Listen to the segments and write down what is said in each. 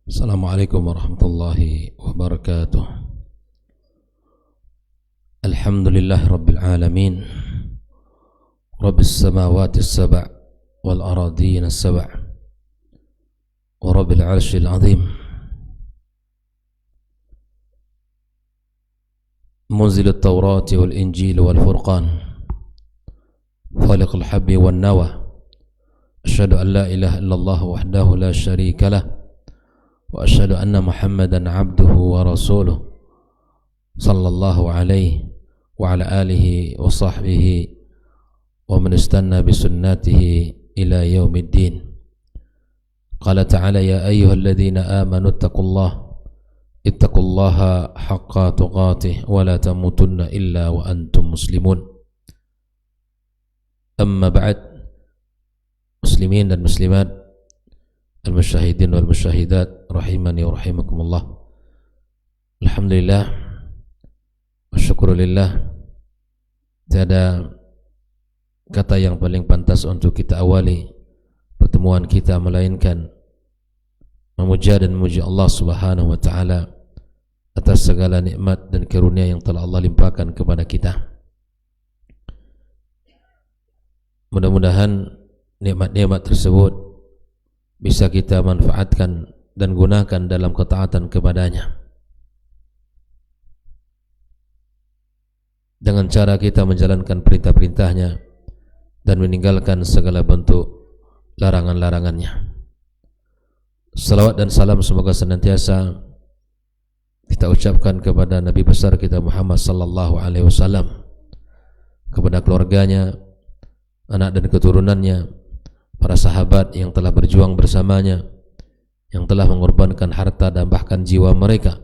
Assalamualaikum warahmatullahi wabarakatuh. Alhamdulillahi rabbil alamin, rabbis samawati as-sab' wal aradin as-sab' wa rabbil arshil azim, munzil at-taurati wal injil wal furqan, khaliqul habbi wan nawa. Asyhadu an la ilaha illallah wahdahu la syarika lah, wa asyhadu anna Muhammadan abduhu wa rasuluh sallallahu alaihi wa ala alihi wa sahbihi wa man istanna bi sunnatihi ila yaumiddin. Qala ta'ala ya ayyuhalladzina amanu ittaqullaha haqqa tuqatih wa la tamutunna illa wa antum muslimun. Amma ba'd, muslimin dan muslimat, al-musyahidin wal musyahidat rahimani wa rahimakumullah. Alhamdulillah wa syukurillah, tiada kata yang paling pantas untuk kita awali pertemuan kita melainkan memuja dan memuji Allah Subhanahu wa taala atas segala nikmat dan karunia yang telah Allah limpahkan kepada kita. Mudah-mudahan nikmat-nikmat tersebut bisa kita manfaatkan dan gunakan dalam ketaatan kepadanya, dengan cara kita menjalankan perintah-perintahnya dan meninggalkan segala bentuk larangan-larangannya. Salawat dan salam semoga senantiasa kita ucapkan kepada Nabi besar kita Muhammad sallallahu alaihi wasallam, kepada keluarganya, anak dan keturunannya, para sahabat yang telah berjuang bersamanya, yang telah mengorbankan harta dan bahkan jiwa mereka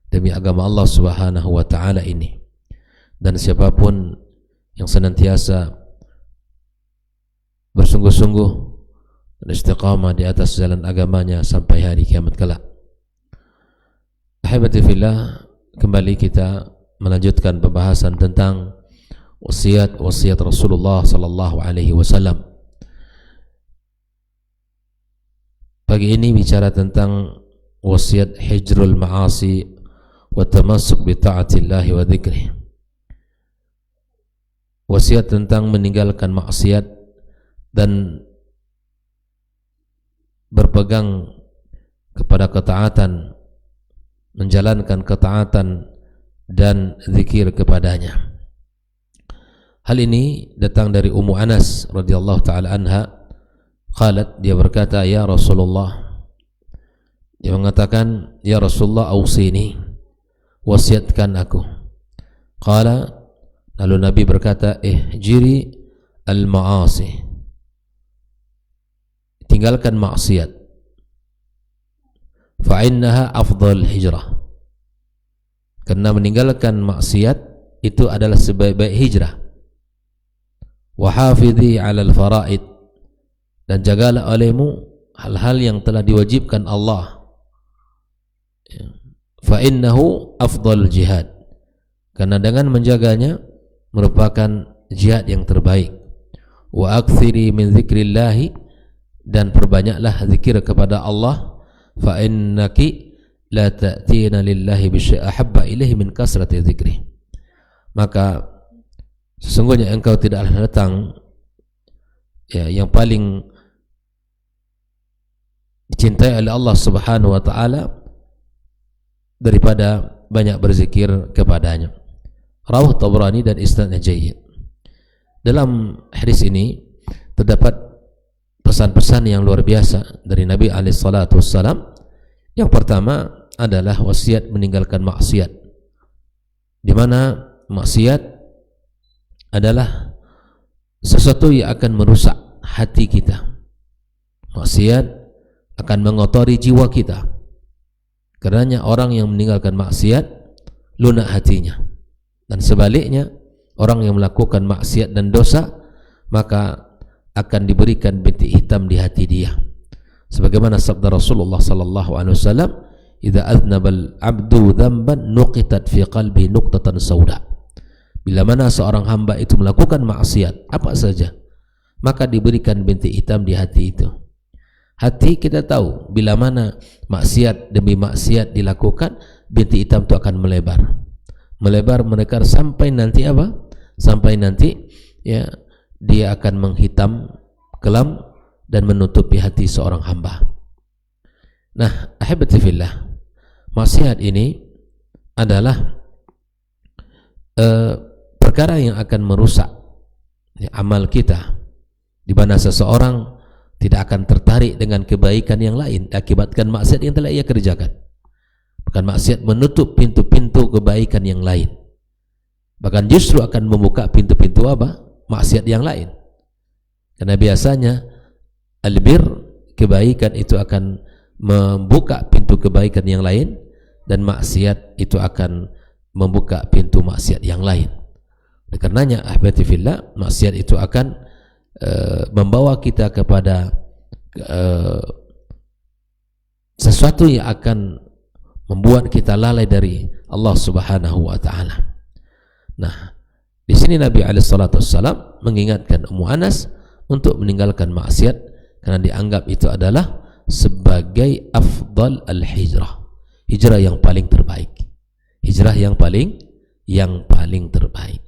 demi agama Allah Subhanahu wa taala ini, dan siapapun yang senantiasa bersungguh-sungguh dan istiqamah di atas jalan agamanya sampai hari kiamat kelak. Ahibati fillah, kembali kita melanjutkan pembahasan tentang wasiat Rasulullah sallallahu alaihi wasallam. Pagi ini bicara tentang wasiat hijrul ma'asi wa tamassuk bi ta'atillahi wa dzikrih. Wasiat tentang meninggalkan maksiat dan berpegang kepada ketaatan, menjalankan ketaatan dan zikir kepadanya. Hal ini datang dari Ummu Anas radhiyallahu taala anha. Qalat, dia berkata, ya Rasulullah, dia mengatakan, ya Rasulullah, ausini, wasiatkan aku. Qala, lalu Nabi berkata, ihjiri al-ma'asi, tinggalkan maksiat, fa'innaha afdal hijrah, karena meninggalkan maksiat itu adalah sebaik-baik hijrah. Wa hafidhi 'ala al-fara'id, dan jagalah olehmu hal-hal yang telah diwajibkan Allah. Fa innahu afdal jihad, karena dengan menjaganya merupakan jihad yang terbaik. Wa aktsiri min dzikrillah, dan perbanyaklah zikir kepada Allah. Fa innaki la ta'tina lillahi bi syai'in ahabba ilaihi min kasrati dzikri, maka sesungguhnya engkau tidaklah datang yang paling dicintai oleh Allah Subhanahu wa taala daripada banyak berzikir kepadanya. Rawah Tabrani dan isnadnya jayyid. Dalam hadis ini terdapat pesan-pesan yang luar biasa dari Nabi alaihi salatu wassalam. Yang pertama adalah wasiat meninggalkan maksiat, di mana maksiat adalah sesuatu yang akan merusak hati kita. Maksiat akan mengotori jiwa kita. Karenanya orang yang meninggalkan maksiat lunak hatinya, dan sebaliknya orang yang melakukan maksiat dan dosa maka akan diberikan bintik hitam di hati dia. Sebagaimana sabda Rasulullah sallallahu alaihi wasallam, "Idza aznabal 'abdu dzamban nuqitat fi qalbi nuqtatan sauda." Bila mana seorang hamba itu melakukan maksiat apa saja, maka diberikan bintik hitam di hati itu. Hati kita tahu bila mana maksiat demi maksiat dilakukan, bintik hitam itu akan melebar sampai nanti apa? Sampai nanti ya dia akan menghitam kelam dan menutupi hati seorang hamba. Nah, ahibati fillah, maksiat ini adalah perkara yang akan merusak ya, amal kita, di mana seseorang tidak akan tertarik dengan kebaikan yang lain akibatkan maksiat yang telah ia kerjakan. Bahkan maksiat menutup pintu-pintu kebaikan yang lain. Bahkan justru akan membuka pintu-pintu apa? Maksiat yang lain. Karena biasanya albir, kebaikan itu akan membuka pintu kebaikan yang lain, dan maksiat itu akan membuka pintu maksiat yang lain. Oleh karenanya ahbati fillah, maksiat itu akan membawa kita kepada sesuatu yang akan membuat kita lalai dari Allah Subhanahu wa taala. Nah, di sini Nabi alaihi salatu wassalam mengingatkan Ummu Anas untuk meninggalkan maksiat karena dianggap itu adalah sebagai afdal al-hijrah. Hijrah yang paling terbaik. Hijrah yang paling terbaik.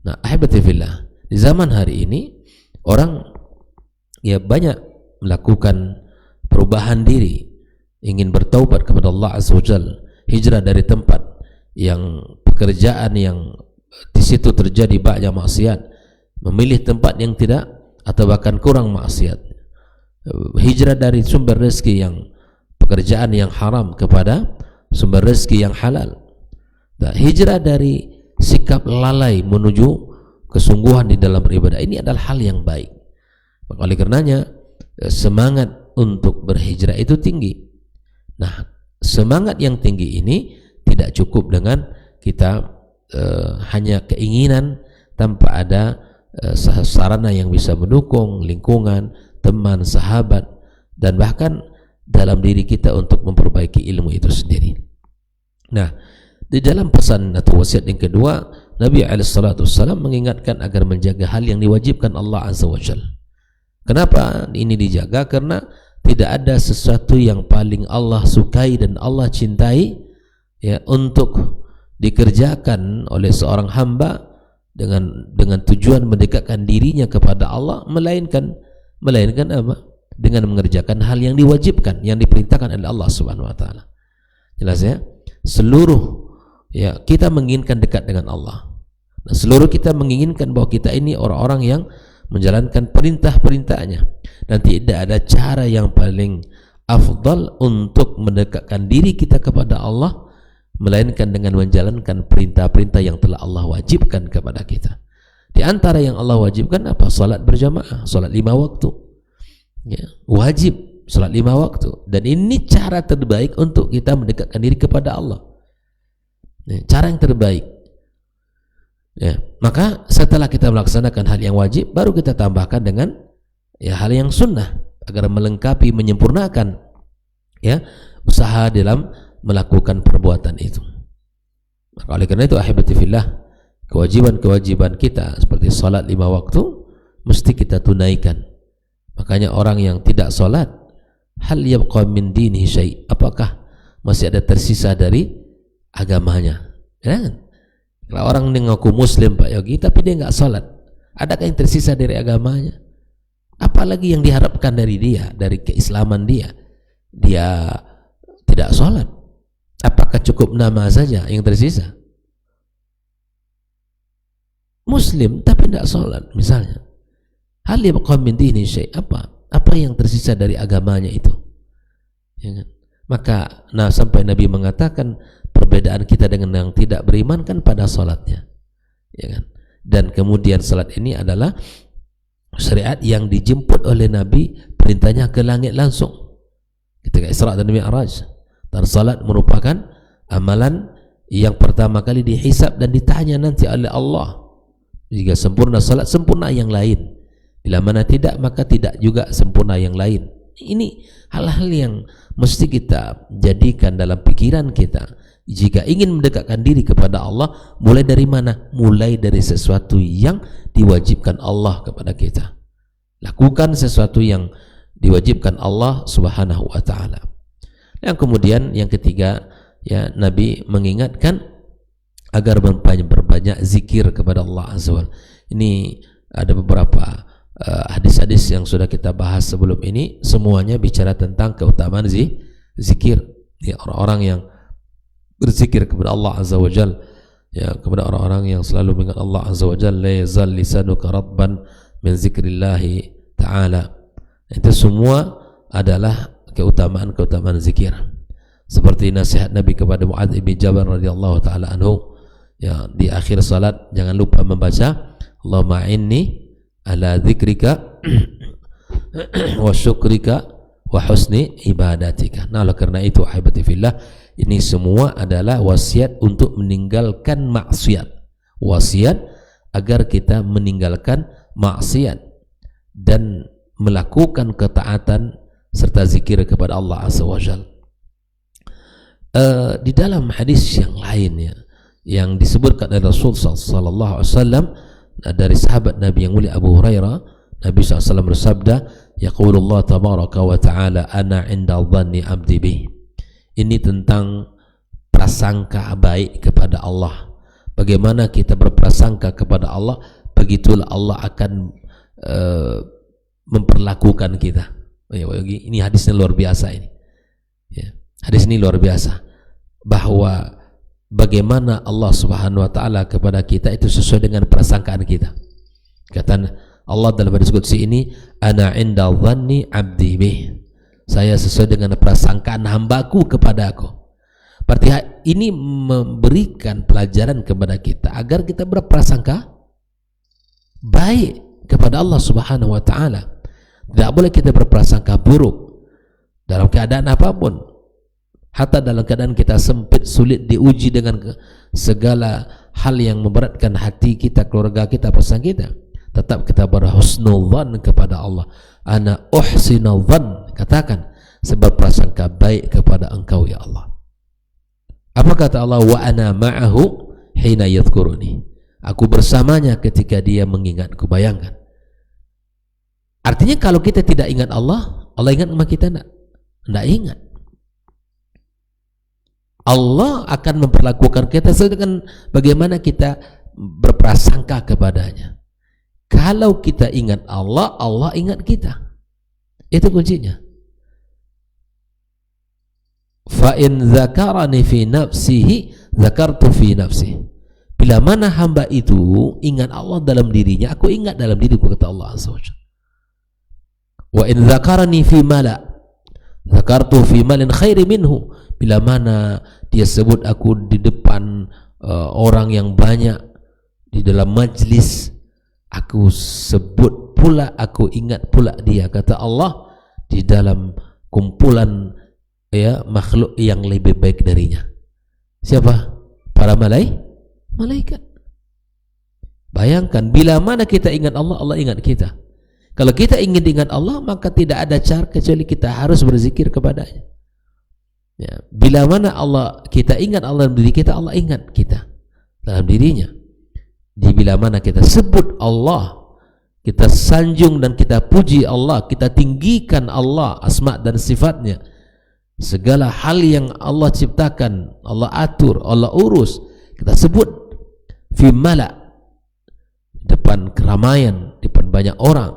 Nah, ahibati fillah, di zaman hari ini orang ya banyak melakukan perubahan diri, ingin bertaubat kepada Allah Azza wa Jalla, hijrah dari tempat yang pekerjaan yang di situ terjadi banyak maksiat, memilih tempat yang tidak atau bahkan kurang maksiat. Hijrah dari sumber rezeki yang pekerjaan yang haram kepada sumber rezeki yang halal. Nah, hijrah dari sikap lalai menuju kesungguhan di dalam beribadah, ini adalah hal yang baik. Maka oleh karenanya semangat untuk berhijrah itu tinggi. Nah, semangat yang tinggi ini tidak cukup dengan kita hanya keinginan tanpa ada sarana yang bisa mendukung, lingkungan, teman, sahabat, dan bahkan dalam diri kita untuk memperbaiki ilmu itu sendiri. Nah, di dalam pesan atau wasiat yang kedua, Nabi SAW mengingatkan agar menjaga hal yang diwajibkan Allah Azza wa Jalla. Kenapa ini dijaga? Karena tidak ada sesuatu yang paling Allah sukai dan Allah cintai ya untuk dikerjakan oleh seorang hamba dengan tujuan mendekatkan dirinya kepada Allah, melainkan apa? Dengan mengerjakan hal yang diwajibkan, yang diperintahkan oleh Allah Subhanahu wa taala. Jelas ya? Seluruh ya kita menginginkan dekat dengan Allah. Nah, seluruh kita menginginkan bahwa kita ini orang-orang yang menjalankan perintah-perintahnya, dan tidak ada cara yang paling afdal untuk mendekatkan diri kita kepada Allah melainkan dengan menjalankan perintah-perintah yang telah Allah wajibkan kepada kita. Di antara yang Allah wajibkan apa? Salat berjamaah, salat 5 waktu ya, wajib salat 5 waktu, dan ini cara terbaik untuk kita mendekatkan diri kepada Allah ya, cara yang terbaik ya. Maka setelah kita melaksanakan hal yang wajib, baru kita tambahkan dengan ya hal yang sunnah agar melengkapi, menyempurnakan ya usaha dalam melakukan perbuatan itu. Maka oleh karena itu ahibati fillah, kewajiban-kewajiban kita seperti salat 5 waktu mesti kita tunaikan. Makanya orang yang tidak salat, hal yabqa min dinihi syai', apakah masih ada tersisa dari agamanya? Ya kan? Kalau orang mengaku muslim Pak Yogi tapi dia enggak salat, adakah yang tersisa dari agamanya? Apalagi yang diharapkan dari dia, dari keislaman dia? Dia tidak salat. Apakah cukup nama saja yang tersisa? Muslim tapi tidak salat misalnya. Hal yabqa min dinihi syai', apa yang tersisa dari agamanya itu? Ya kan? Maka sampai Nabi mengatakan perbedaan kita dengan yang tidak beriman kan pada salatnya, ya kan? Dan kemudian salat ini adalah syariat yang dijemput oleh Nabi, perintahnya ke langit langsung ketika Isra dan Mi'raj. Dan salat merupakan amalan yang pertama kali dihisab dan ditanya nanti oleh Allah. Jika sempurna salat, sempurna yang lain. Bila mana tidak, maka tidak juga sempurna yang lain. Ini hal-hal yang mesti kita jadikan dalam pikiran kita. Jika ingin mendekatkan diri kepada Allah, mulai dari mana? Mulai dari sesuatu yang diwajibkan Allah kepada kita. Lakukan sesuatu yang diwajibkan Allah Subhanahu wa taala. Dan kemudian yang ketiga, ya, Nabi mengingatkan agar berbanyak zikir kepada Allah Azza wa Jalla. Ini ada beberapa hadis-hadis yang sudah kita bahas sebelum ini, semuanya bicara tentang keutamaan zikir. Ya, orang-orang yang berzikir kepada Allah Azza wa Jalla, ya, kepada orang-orang yang selalu mengingat Allah Azza wa Jalla, la yazal lisanuka radban min zikrillahi ta'ala. Itu semua adalah keutamaan-keutamaan zikir. Seperti nasihat Nabi kepada Mu'adz bin Jabal radhiyallahu taala anhu, ya, di akhir salat jangan lupa membaca Allahumma inni ala dzikrika wa syukrika wa husni ibadatika. Nah, oleh karena itu ahibati fillah, ini semua adalah wasiat untuk meninggalkan maksiat. Wasiat agar kita meninggalkan maksiat dan melakukan ketaatan serta zikir kepada Allah Azza wa Jalla. Di dalam hadis yang lainnya yang disebutkan oleh Rasul sallallahu alaihi wasallam dari sahabat Nabi yang mulia Abu Hurairah, Nabi SAW bersabda, yaqulullah tabaraka wa ta'ala ana inda dhanni abdi bih. Ini tentang prasangka baik kepada Allah. Bagaimana kita berprasangka kepada Allah, begitulah Allah akan memperlakukan kita. Ini hadisnya luar biasa ini. Ya, hadis ini luar biasa, bahwa bagaimana Allah Subhanahu wa taala kepada kita itu sesuai dengan prasangkaan kita. Kata Allah dalam hadis qudsi ini, ana inda dhanni abdi bih. Saya sesuai dengan prasangkaan hambaku kepada aku. Berarti ini memberikan pelajaran kepada kita agar kita berprasangka baik kepada Allah Subhanahu wa taala. Tidak boleh kita berprasangka buruk dalam keadaan apapun. Hatta dalam keadaan kita sempit, sulit, diuji dengan segala hal yang memberatkan hati kita, keluarga kita, pasangan kita, tetap kita berhusnudzan kepada Allah. Ana uhsinul dzan, katakan sebab prasangka baik kepada Engkau ya Allah. Apa kata Allah? Wa ana ma'ahu hina yadhkuruni. Aku bersamanya ketika dia mengingatku. Bayangkan. Artinya kalau kita tidak ingat Allah, Allah ingat sama kita enggak? Enggak ingat. Allah akan memperlakukan kita sesuai dengan bagaimana kita berprasangka kepadanya. Kalau kita ingat Allah, Allah ingat kita. Itu kuncinya. Fa in dzakarani fi nafsihi dzakartu fi nafsihi. Bila mana hamba itu ingat Allah dalam dirinya, aku ingat dalam diriku, kata Allah Azza wa Jalla. Wa in dzakarani fi mala dzakartu fi malin khairi minhu. Bila mana dia sebut aku di depan orang yang banyak, di dalam majlis, aku sebut pula, aku ingat pula dia, kata Allah, di dalam kumpulan, ya, makhluk yang lebih baik darinya. Siapa? Para malaikat. Bayangkan, bila mana kita ingat Allah, Allah ingat kita. Kalau kita ingin ingat Allah, maka tidak ada cara kecuali kita harus berzikir kepadanya. Ya, bila mana kita ingat Allah dalam diri kita, Allah ingat kita dalam dirinya. Di bila mana kita sebut Allah, kita sanjung dan kita puji Allah, kita tinggikan Allah, asma dan sifatnya, segala hal yang Allah ciptakan, Allah atur, Allah urus, kita sebut fi mala, depan keramaian, depan banyak orang,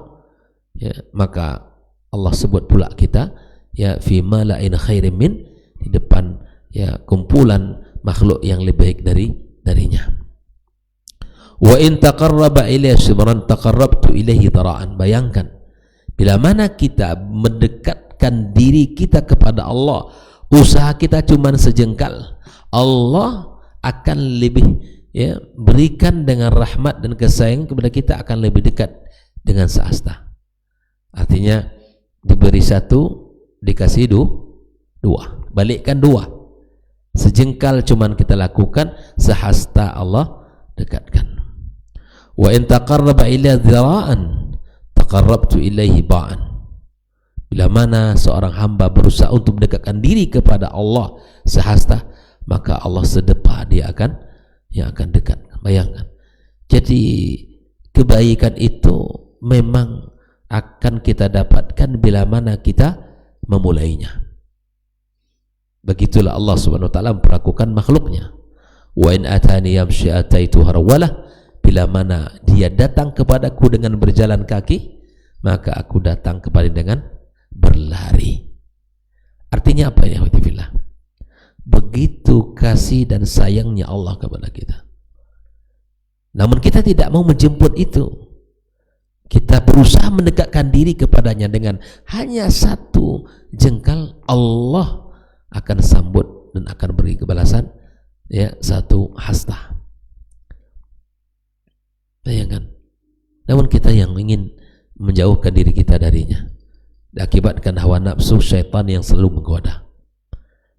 ya, maka Allah sebut pula kita, ya, fi mala'in khairin min, di depan, ya, kumpulan makhluk yang lebih baik darinya. Wa in taqarraba ilayya shibran taqarrabtu ilayhi dara'an. Bayangkan, bila mana kita mendekatkan diri kita kepada Allah, usaha kita cuma sejengkal, Allah akan lebih, ya, berikan dengan rahmat dan kesayangan kepada kita, akan lebih dekat dengan sehasta. Artinya diberi satu, dikasih dua, balikkan dua. Sejengkal cuman kita lakukan, sehasta Allah dekatkan. Wa in taqarraba ila dzira'an taqarrabtu ilaihi ba'an. Bila mana seorang hamba berusaha untuk mendekatkan diri kepada Allah sehasta, maka Allah sedepah dia akan dekat. Bayangkan. Jadi kebaikan itu memang akan kita dapatkan bila mana kita memulainya. Begitulah Allah Subhanahu wa taala memperlakukan makhluknya. Wa in atani yamshi ataitu harwalah, bila mana dia datang kepadaku dengan berjalan kaki, maka aku datang kepada dengan berlari. Artinya apa ya? Begitu kasih dan sayangnya Allah kepada kita. Namun kita tidak mau menjemput itu. Kita berusaha mendekatkan diri kepadanya dengan hanya satu jengkal, Allah akan sambut dan akan beri kebalasan, ya, satu hasta. Bayangkan. Namun kita yang ingin menjauhkan diri kita darinya, diakibatkan hawa nafsu syaitan yang selalu menggoda.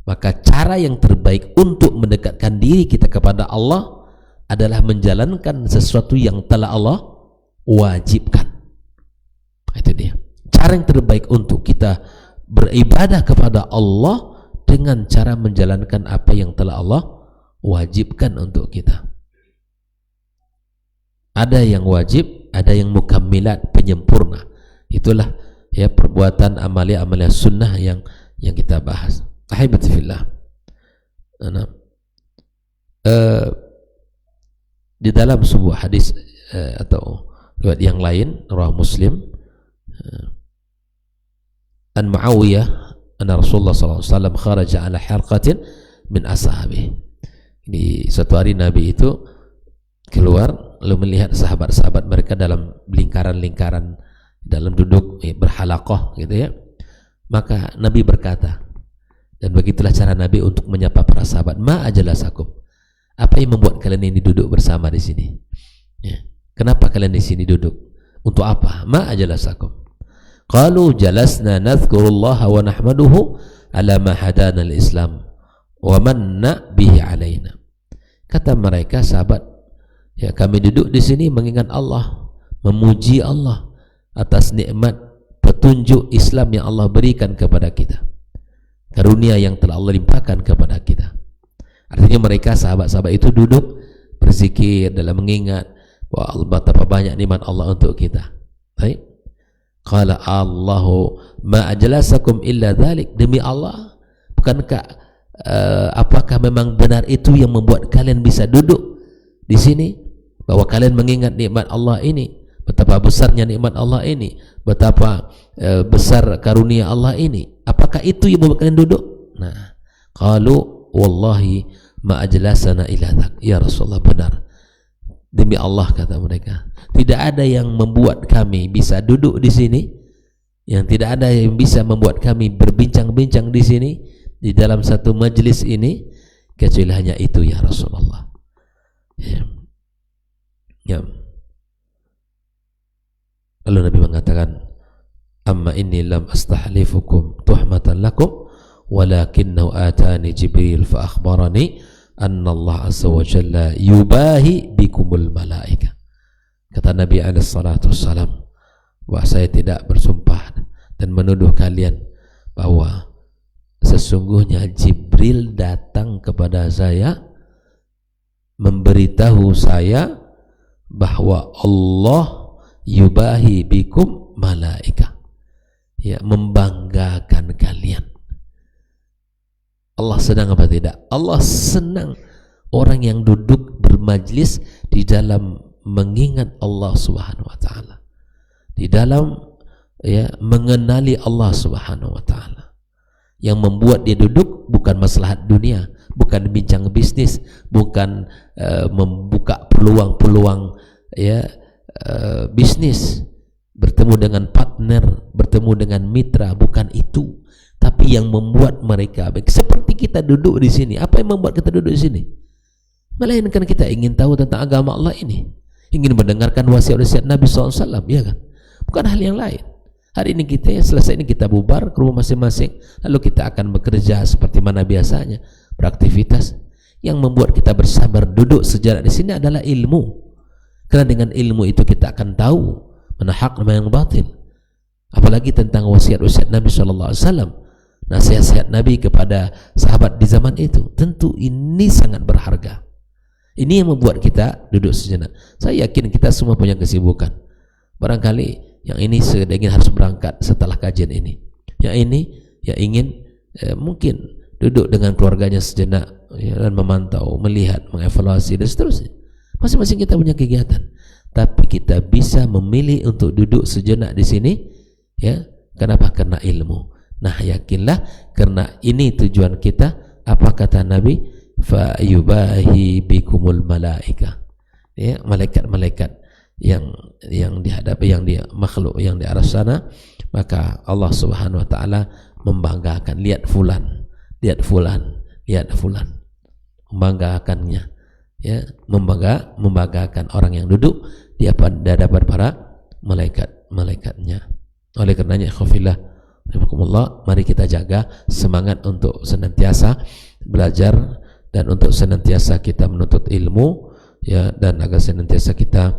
Maka cara yang terbaik untuk mendekatkan diri kita kepada Allah adalah menjalankan sesuatu yang telah Allah wajibkan. Itu dia. Cara yang terbaik untuk kita beribadah kepada Allah dengan cara menjalankan apa yang telah Allah wajibkan untuk kita. Ada yang wajib, ada yang mukammilat, penyempurna. Itulah ya perbuatan amalia-amalia sunnah yang kita bahas. Ahibati fillah. Di dalam sebuah hadis atau riwayat yang lain, riwayat Muslim, an Muawiyah anna Rasulullah sallallahu alaihi wasallam kharaja ala harqatin min ashabihi. Di suatu hari Nabi itu keluar lalu melihat sahabat-sahabat mereka dalam lingkaran-lingkaran, dalam duduk berhalaqah gitu ya. Maka Nabi berkata, dan begitulah cara Nabi untuk menyapa para sahabat, ma ajalasakum, apa yang membuat kalian ini duduk bersama di sini? Ya. Kenapa kalian di sini duduk? Untuk apa? Ma ajalasakum. Qalu jalasna nadhkurullaha wa nahmaduhu ala ma hadana al-Islam wa manna bihi alaina. Kata mereka sahabat, ya kami duduk di sini mengingat Allah, memuji Allah atas nikmat petunjuk Islam yang Allah berikan kepada kita, karunia yang telah Allah limpahkan kepada kita. Artinya mereka sahabat-sahabat itu duduk berzikir dalam mengingat bahwa Allah betapa banyak nikmat Allah untuk kita. Baik. Qala Allahu ma ajlasakum illa dzalik, demi Allah, bukankah apakah memang benar itu yang membuat kalian bisa duduk di sini, bahwa kalian mengingat nikmat Allah ini, betapa besarnya nikmat Allah ini, betapa besar karunia Allah ini, apakah itu yang membuat kalian duduk? Nah, qalu wallahi ma ajlasana illa dzak, ya Rasulullah, benar, demi Allah kata mereka, tidak ada yang membuat kami bisa duduk di sini, yang tidak ada yang bisa membuat kami berbincang-bincang di sini di dalam satu majlis ini kecuali hanya itu ya Rasulullah. Ya. Ya. Lalu Nabi mengatakan, amma inni lam astahlifukum tuhmatan lakum walakinnahu atani Jibril fa akhbarani anna Allah azza wa jalla yubahi bikumul malaika. Kata Nabi alaihi salatu wassalam, bahwa saya tidak bersumpah dan menuduh kalian bahwa sesungguhnya Jibril datang kepada saya memberitahu saya bahwa Allah yubahi bikum malaika, ya, membanggakan kalian. Allah senang apa tidak? Allah senang orang yang duduk bermajlis di dalam mengingat Allah Subhanahu wa taala, di dalam ya mengenali Allah Subhanahu wa taala. Yang membuat dia duduk bukan maslahat dunia, bukan bincang bisnis, bukan membuka peluang-peluang ya bisnis, bertemu dengan partner, bertemu dengan mitra, bukan itu. Tapi yang membuat mereka baik, seperti kita duduk di sini. Apa yang membuat kita duduk di sini? Melainkan kita ingin tahu tentang agama Allah ini, ingin mendengarkan wasiat-wasiat Nabi SAW, ya kan? Bukan hal yang lain. Hari ini kita, selesai ini kita bubar ke rumah masing-masing, lalu kita akan bekerja seperti mana biasanya, beraktivitas. Yang membuat kita bersabar duduk sejarah di sini adalah ilmu. Karena dengan ilmu itu kita akan tahu mana hak mana yang batil. Apalagi tentang wasiat-wasiat Nabi SAW, nasihat-nasihat Nabi kepada sahabat di zaman itu. Tentu ini sangat berharga. Ini yang membuat kita duduk sejenak. Saya yakin kita semua punya kesibukan. Barangkali yang ini ingin harus berangkat setelah kajian ini, yang ini ya ingin mungkin duduk dengan keluarganya sejenak ya, dan memantau, melihat, mengevaluasi dan seterusnya. Masing-masing kita punya kegiatan, tapi kita bisa memilih untuk duduk sejenak di sini ya. Kenapa? Karena ilmu. Nah, yakinlah karena ini tujuan kita. Apa kata Nabi? Fa yubahi bikumul malaika. Ya, malaikat-malaikat yang dihadapi, yang di makhluk yang di aras sana, maka Allah Subhanahu wa taala membanggakan, lihat fulan, membanggakannya ya, membanggakan orang yang duduk di hadapan para malaikatnya. Oleh karenanya ikhwafillah rahimakumullah, mari kita jaga semangat untuk senantiasa belajar dan untuk senantiasa kita menuntut ilmu ya, dan agar senantiasa kita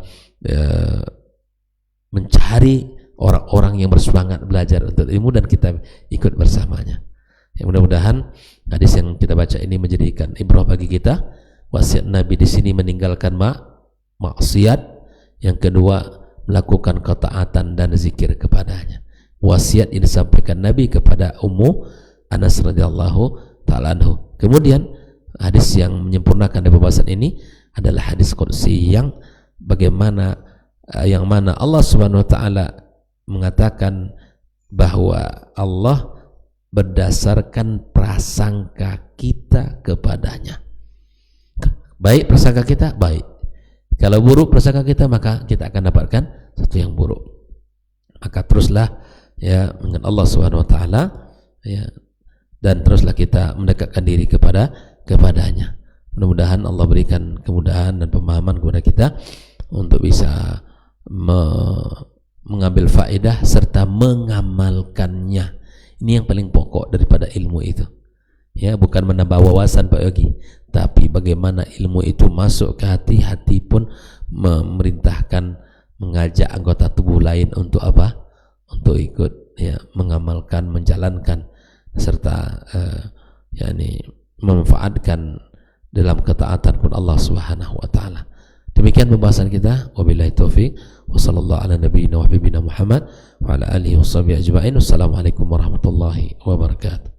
mencari orang-orang yang bersemangat belajar untuk ilmu dan kita ikut bersamanya. Ya, mudah-mudahan hadis yang kita baca ini menjadikan ibrah bagi kita. Wasiat Nabi di sini meninggalkan maksiat, yang kedua melakukan ketaatan dan zikir kepadanya. Wasiat ini disampaikan Nabi kepada Ummu Anas radhiyallahu ta'ala anhu. Kemudian hadis yang menyempurnakan dari pembahasan ini adalah hadis qudsi yang bagaimana yang mana Allah Subhanahu wa taala mengatakan bahwa Allah berdasarkan prasangka kita kepadanya. Baik prasangka kita, baik. Kalau buruk prasangka kita, maka kita akan dapatkan sesuatu yang buruk. Maka teruslah ya dengan Allah Subhanahu wa taala ya, dan teruslah kita mendekatkan diri kepadanya. Mudah-mudahan Allah berikan kemudahan dan pemahaman kepada kita untuk bisa mengambil faedah serta mengamalkannya. Ini yang paling pokok daripada ilmu itu. Ya, bukan menambah wawasan Pak Yogi, tapi bagaimana ilmu itu masuk ke hati, hati pun memerintahkan, mengajak anggota tubuh lain untuk apa? Untuk ikut ya, mengamalkan, menjalankan serta yakni memanfaatkan dalam ketaatan pun Allah Subhanahu wa taala. Demikian pembahasan kita. Wabillahi taufik wa sallallahu ala nabiyyina wa habibina Muhammad wa ala alihi washabihi ajma'in. Wassalamualaikum warahmatullahi wabarakatuh.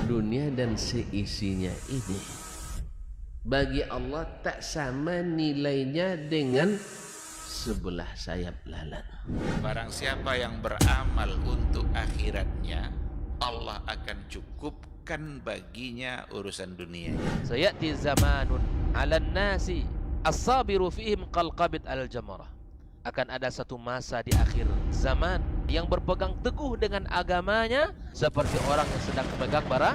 Dunia dan seisinya ini bagi Allah tak sama nilainya dengan sebelah sayap lalat. Barang siapa yang beramal untuk akhiratnya, Allah akan cukupkan baginya urusan dunia. Sayati zamanun 'alan nasi as-sabiru fihim qalqabit al-jamarah. Akan ada satu masa di akhir zaman yang berpegang teguh dengan agamanya seperti orang yang sedang memegang bara